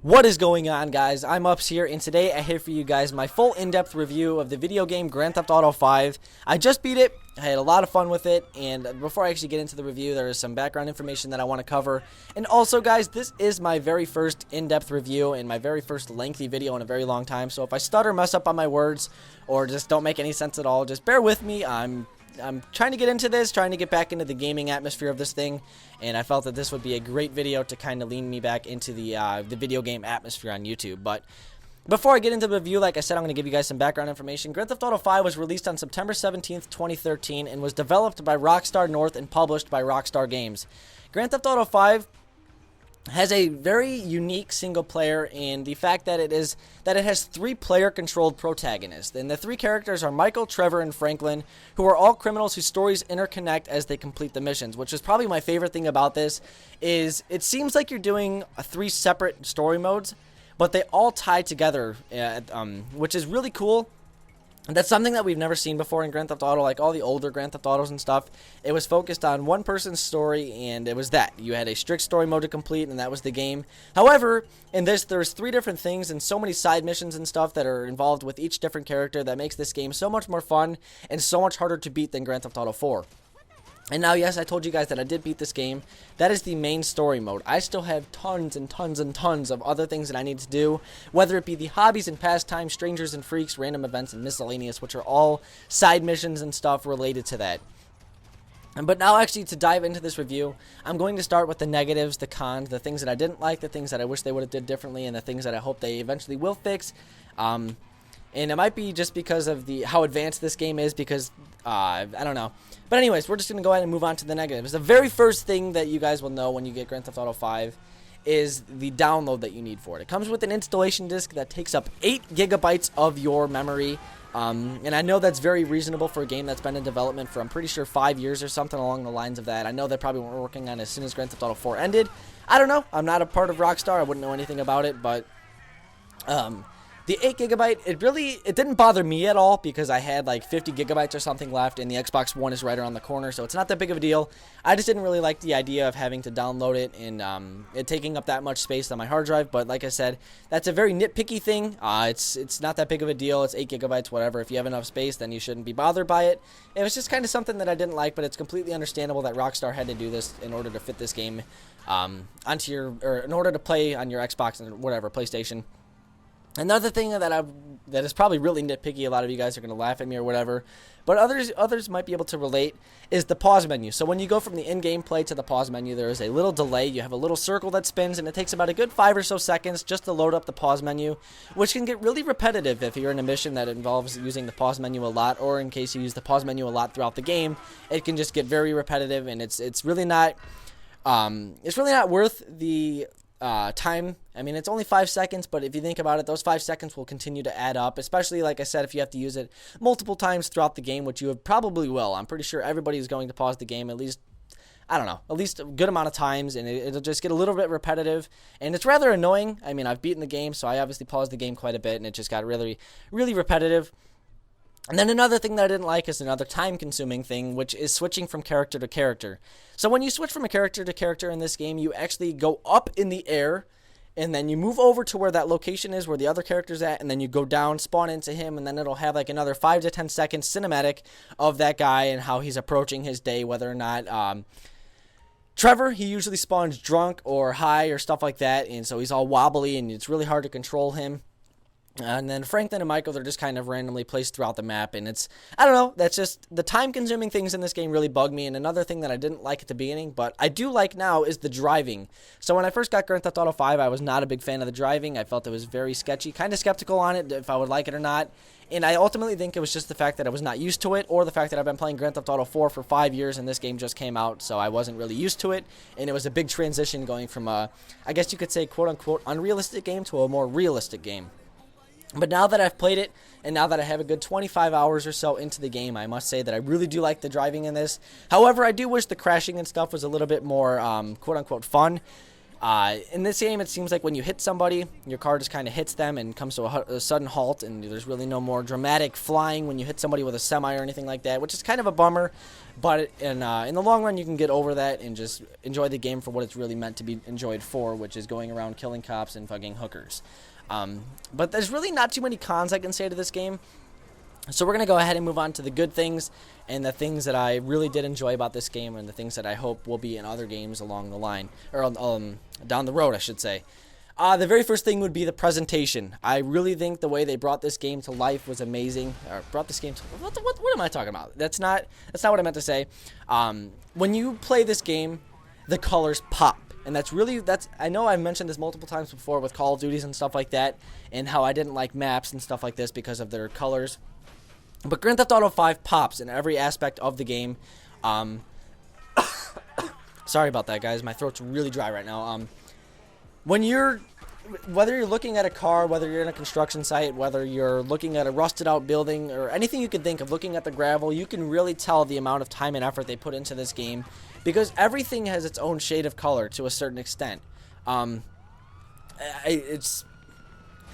What is going on, guys? I'm Ups here, and today I have for you guys my full in-depth review of the video game Grand Theft Auto 5. I just beat it, I had a lot of fun with it, and before I actually get into the review, there is some background information that I want to cover. And also, guys, this is my very first in-depth review and my very first lengthy video in a very long time, so if I stutter, mess up on my words, or just don't make any sense at all, just bear with me. I'm trying to get into this, trying to get back into the gaming atmosphere of this thing, and I felt that this would be a great video to kind of lean me back into the video game atmosphere on YouTube. But before I get into the review, like I said, I'm going to give you guys some background information. Grand Theft Auto 5 was released on September 17th, 2013, and was developed by Rockstar North and published by Rockstar Games. Grand Theft Auto 5 has a very unique single player in the fact that it has three player controlled protagonists, and the three characters are Michael, Trevor, and Franklin, who are all criminals whose stories interconnect as they complete the missions. Which is probably my favorite thing about this, is it seems like you're doing three separate story modes, but they all tie together, which is really cool. That's something that we've never seen before in Grand Theft Auto, like all the older Grand Theft Autos and stuff. It was focused on one person's story, and it was that. You had a strict story mode to complete, and that was the game. However, in this, there's three different things and so many side missions and stuff that are involved with each different character that makes this game so much more fun and so much harder to beat than Grand Theft Auto 4. And now, yes, I told you guys that I did beat this game. That is the main story mode. I still have tons and tons and tons of other things that I need to do, whether it be the hobbies and pastimes, strangers and freaks, random events, and miscellaneous, which are all side missions and stuff related to that. But now, actually, to dive into this review, I'm going to start with the negatives, the cons, the things that I didn't like, the things that I wish they would have did differently, and the things that I hope they eventually will fix. And it might be just because of how advanced this game is, because, I don't know. But anyways, we're just going to go ahead and move on to the negatives. The very first thing that you guys will know when you get Grand Theft Auto 5 is the download that you need for it. It comes with an installation disc that takes up 8 gigabytes of your memory. And I know that's very reasonable for a game that's been in development for, I'm pretty sure, 5 years or something along the lines of that. I know they probably weren't working on it as soon as Grand Theft Auto 4 ended. I don't know. I'm not a part of Rockstar. I wouldn't know anything about it, but the 8 gigabyte, it didn't bother me at all because I had like 50 gigabytes or something left, and the Xbox One is right around the corner, so it's not that big of a deal. I just didn't really like the idea of having to download it and it taking up that much space on my hard drive. But like I said, that's a very nitpicky thing. It's not that big of a deal. It's 8 gigabytes, whatever. If you have enough space, then you shouldn't be bothered by it. It was just kind of something that I didn't like, but it's completely understandable that Rockstar had to do this in order to fit this game in order to play on your Xbox and whatever, PlayStation. Another thing that is probably really nitpicky, a lot of you guys are going to laugh at me or whatever, but others might be able to relate, is the pause menu. So when you go from the in-game play to the pause menu, there is a little delay. You have a little circle that spins, and it takes about a good 5 or so seconds just to load up the pause menu, which can get really repetitive if you're in a mission that involves using the pause menu a lot, or in case you use the pause menu a lot throughout the game, it can just get very repetitive, and it's really not worth the time. I mean, it's only 5 seconds, but if you think about it, those 5 seconds will continue to add up, especially, like I said, if you have to use it multiple times throughout the game, which you probably will. I'm pretty sure everybody is going to pause the game at least, I don't know, at least a good amount of times, and it'll just get a little bit repetitive, and it's rather annoying. I mean, I've beaten the game, so I obviously paused the game quite a bit, and it just got really, really repetitive. And then another thing that I didn't like is another time-consuming thing, which is switching from character to character. So when you switch from a character to character in this game, you actually go up in the air, and then you move over to where that location is, where the other character's at, and then you go down, spawn into him, and then it'll have like another 5 to 10 seconds cinematic of that guy and how he's approaching his day, whether or not Trevor, he usually spawns drunk or high or stuff like that, and so he's all wobbly, and it's really hard to control him. And then Franklin and Michael, they're just kind of randomly placed throughout the map, and I don't know, that's just, the time-consuming things in this game really bug me. And another thing that I didn't like at the beginning, but I do like now, is the driving. So when I first got Grand Theft Auto 5, I was not a big fan of the driving. I felt it was very sketchy, kind of skeptical on it, if I would like it or not. And I ultimately think it was just the fact that I was not used to it, or the fact that I've been playing Grand Theft Auto 4 for 5 years, and this game just came out, so I wasn't really used to it. And it was a big transition going from I guess you could say, quote-unquote, unrealistic game to a more realistic game. But now that I've played it, and now that I have a good 25 hours or so into the game, I must say that I really do like the driving in this. However, I do wish the crashing and stuff was a little bit more, quote-unquote, fun. In this game, it seems like when you hit somebody, your car just kind of hits them and comes to a sudden halt, and there's really no more dramatic flying when you hit somebody with a semi or anything like that, which is kind of a bummer. But in the long run, you can get over that and just enjoy the game for what it's really meant to be enjoyed for, which is going around killing cops and fucking hookers. But there's really not too many cons I can say to this game. So we're going to go ahead and move on to the good things and the things that I really did enjoy about this game and the things that I hope will be in other games along the line, or down the road, I should say. The very first thing would be the presentation. I really think the way they brought this game to life was amazing. Or brought this game to... What am I talking about? That's not what I meant to say. When you play this game, the colors pop. And I know I've mentioned this multiple times before with Call of Duties and stuff like that, and how I didn't like maps and stuff like this because of their colors. But Grand Theft Auto 5 pops in every aspect of the game. Sorry about that, guys. My throat's really dry right now. Whether you're looking at a car, whether you're in a construction site, whether you're looking at a rusted out building, or anything you can think of, looking at the gravel, you can really tell the amount of time and effort they put into this game, because everything has its own shade of color to a certain extent.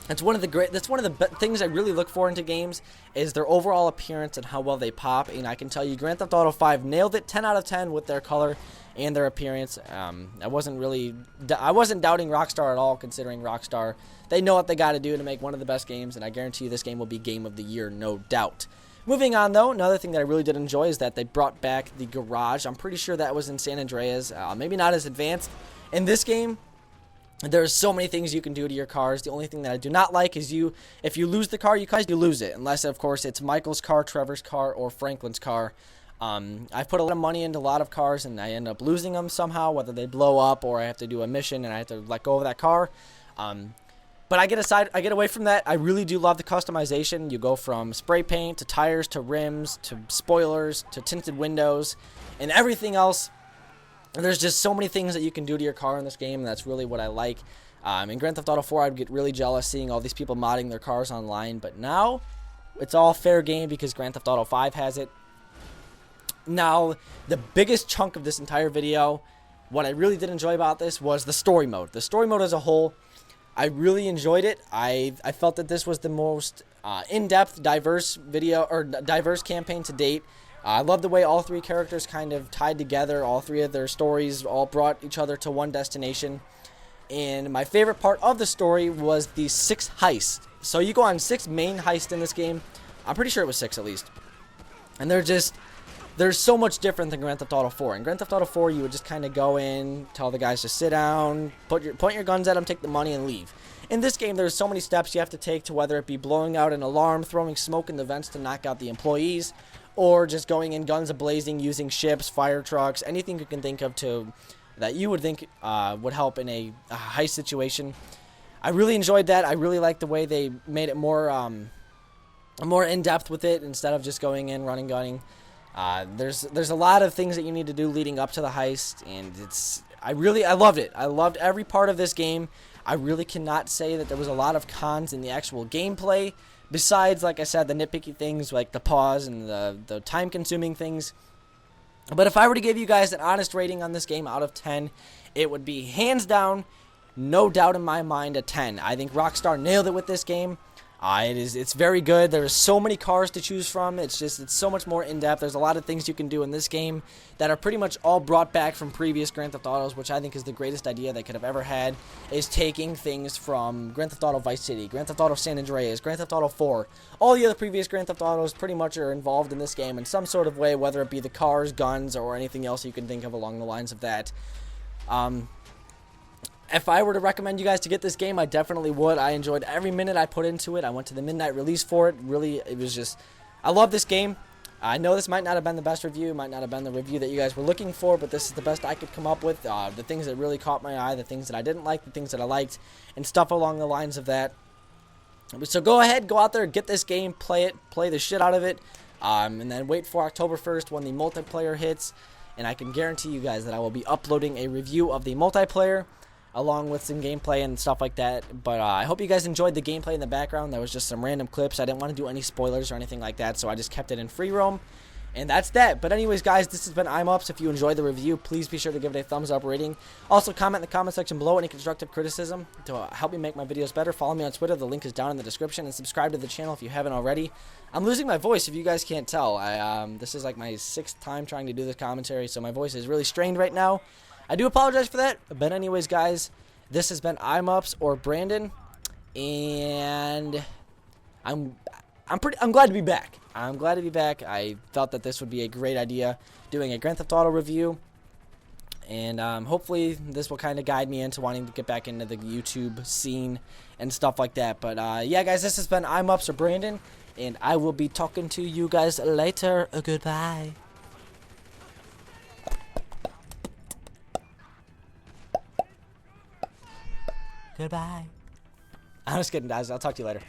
That's one of the things I really look for into games, is their overall appearance and how well they pop. And I can tell you, Grand Theft Auto 5 nailed it, 10 out of 10 with their color and their appearance. I wasn't doubting Rockstar at all, considering Rockstar, they know what they got to do to make one of the best games, and I guarantee you this game will be Game of the Year, no doubt. Moving on, though, another thing that I really did enjoy is that they brought back the garage. I'm pretty sure that was in San Andreas, maybe not as advanced. In this game, there's so many things you can do to your cars. The only thing that I do not like is if you lose the car, you lose it. Unless, of course, it's Michael's car, Trevor's car, or Franklin's car. I've put a lot of money into a lot of cars, and I end up losing them somehow, whether they blow up or I have to do a mission and I have to let go of that car. But I get away from that. I really do love the customization. You go from spray paint to tires to rims to spoilers to tinted windows and everything else. There's just so many things that you can do to your car in this game, and that's really what I like. In Grand Theft Auto 4, I'd get really jealous seeing all these people modding their cars online, but now it's all fair game because Grand Theft Auto 5 has it. Now, the biggest chunk of this entire video, what I really did enjoy about this was the story mode. The story mode as a whole, I really enjoyed it. I felt that this was the most in-depth, diverse campaign to date. I love the way all three characters kind of tied together. All three of their stories all brought each other to one destination. And my favorite part of the story was the 6 heists. So you go on 6 main heists in this game. I'm pretty sure it was 6 at least. And they're so much different than Grand Theft Auto 4. In Grand Theft Auto 4, you would just kind of go in, tell the guys to sit down, point your guns at them, take the money, and leave. In this game, there's so many steps you have to take, to whether it be blowing out an alarm, throwing smoke in the vents to knock out the employees, or just going in guns a-blazing, using ships, fire trucks, anything you can think of that you would think would help in a heist situation. I really enjoyed that. I really liked the way they made it more in-depth with it, instead of just going in, running, gunning. There's a lot of things that you need to do leading up to the heist, and I loved it. I loved every part of this game. I really cannot say that there was a lot of cons in the actual gameplay, besides, like I said, the nitpicky things like the pause and the time-consuming things. But if I were to give you guys an honest rating on this game out of 10, it would be hands down, no doubt in my mind, a 10. I think Rockstar nailed it with this game. It's very good. There's so many cars to choose from. It's so much more in-depth. There's a lot of things you can do in this game that are pretty much all brought back from previous Grand Theft Autos, which I think is the greatest idea they could have ever had, is taking things from Grand Theft Auto Vice City, Grand Theft Auto San Andreas, Grand Theft Auto 4. All the other previous Grand Theft Autos pretty much are involved in this game in some sort of way, whether it be the cars, guns, or anything else you can think of along the lines of that. If I were to recommend you guys to get this game, I definitely would. I enjoyed every minute I put into it. I went to the midnight release for it. Really, it was just... I love this game. I know this might not have been the best review, might not have been the review that you guys were looking for, but this is the best I could come up with. The things that really caught my eye, the things that I didn't like, the things that I liked, and stuff along the lines of that. So go ahead, go out there, get this game, play it, play the shit out of it, and then wait for October 1st when the multiplayer hits, and I can guarantee you guys that I will be uploading a review of the multiplayer, along with some gameplay and stuff like that. But I hope you guys enjoyed the gameplay in the background. There was just some random clips. I didn't want to do any spoilers or anything like that, so I just kept it in free roam. And that's that. But anyways, guys, this has been I'm Ups. If you enjoyed the review, please be sure to give it a thumbs up rating. Also, comment in the comment section below any constructive criticism to help me make my videos better. Follow me on Twitter. The link is down in the description. And subscribe to the channel if you haven't already. I'm losing my voice, if you guys can't tell. This is like my 6th time trying to do this commentary, so my voice is really strained right now. I do apologize for that. But anyways, guys, this has been I'm Ups or Brandon. And I'm glad to be back. I'm glad to be back. I felt that this would be a great idea, doing a Grand Theft Auto review. And hopefully this will kind of guide me into wanting to get back into the YouTube scene and stuff like that. But yeah, guys, this has been I'm Ups or Brandon. And I will be talking to you guys later. Goodbye. Goodbye. I'm just kidding, guys. I'll talk to you later.